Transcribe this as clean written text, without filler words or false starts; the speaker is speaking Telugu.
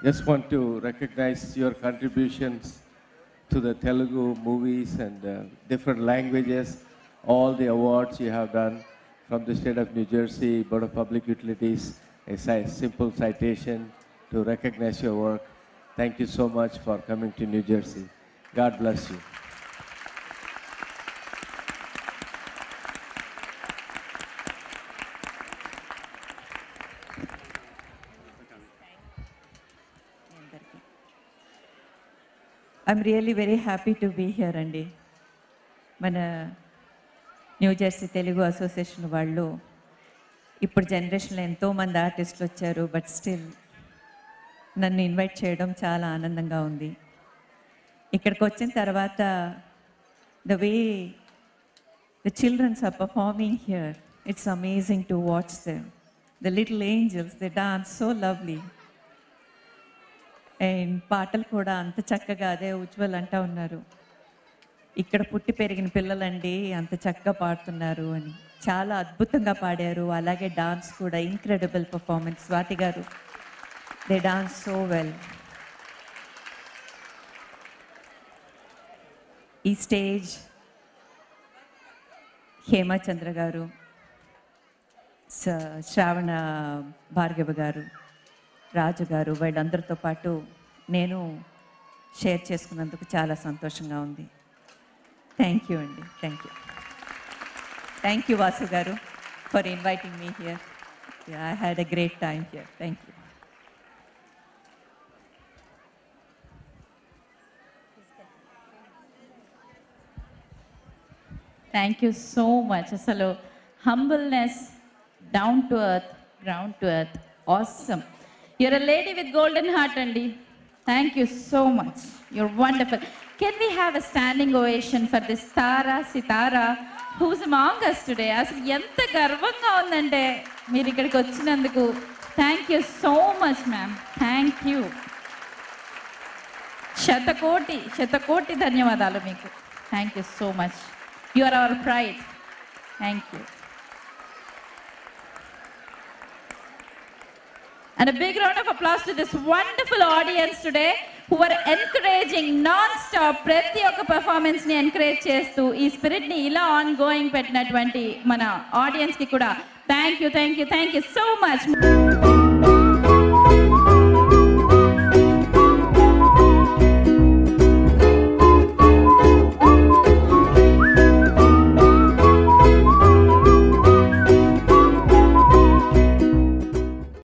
Just want to recognize your contributions to the Telugu movies and different languages, all the awards you have done from the state of New Jersey, Board of Public Utilities, a simple citation to recognize your work. Thank you so much for coming to New Jersey. God bless you. I'm really very happy to be here అండి. మన న్యూ జెర్సీ తెలుగు అసోసియేషన్ వాళ్ళు ఇప్పుడు జనరేషన్లో ఎంతోమంది ఆర్టిస్టులు వచ్చారు, బట్ స్టిల్ నన్ను ఇన్వైట్ చేయడం చాలా ఆనందంగా ఉంది. ఇక్కడికి వచ్చిన తర్వాత the way the children's are performing here, it's amazing to watch them. The little angels, they dance so lovely. And పాటలు కూడా అంత చక్కగా, అదే ఉజ్వల్ అంటూ ఉన్నారు, ఇక్కడ పుట్టి పెరిగిన పిల్లలండి అంత చక్కగా పాడుతున్నారు అని. చాలా అద్భుతంగా పాడారు. అలాగే డాన్స్ కూడా ఇంక్రెడిబుల్ పర్ఫార్మెన్స్. స్వాతి గారు, దే డాన్స్ సో వెల్. ఈ స్టేజ్ హేమచంద్ర గారు, శ్రావణ భార్గవ గారు, రాజు గారు, వీళ్ళందరితో పాటు నేను షేర్ చేసుకున్నందుకు చాలా సంతోషంగా ఉంది. థ్యాంక్ యూ అండి. థ్యాంక్ యూ వాసు గారు for inviting me here. I had a great time here. Thank you. Thank you so much. అసలు humbleness, down to earth, ground to earth, awesome. You're a lady with golden heart, Andy. Thank you so much. You're wonderful. Can we have a standing ovation for this Tara Sitara who's among us today? Asalu enta garvanga undante meer ikkadiki vachinanduku. Thank you so much, ma'am. Thank you. Shatakoti ధన్యవాదాలు మీకు. Thank you so much. You are our pride. Thank you. And a big round of applause to this wonderful audience today who are encouraging non-stop ప్రతి ఒక్క పర్ఫార్మెన్స్ని ఎంకరేజ్ చేస్తూ ఈ స్పిరిట్ని ఇలా ఆన్గోయింగ్ పెట్టినటువంటి మన ఆడియన్స్కి కూడా థ్యాంక్ యూ సో మచ్.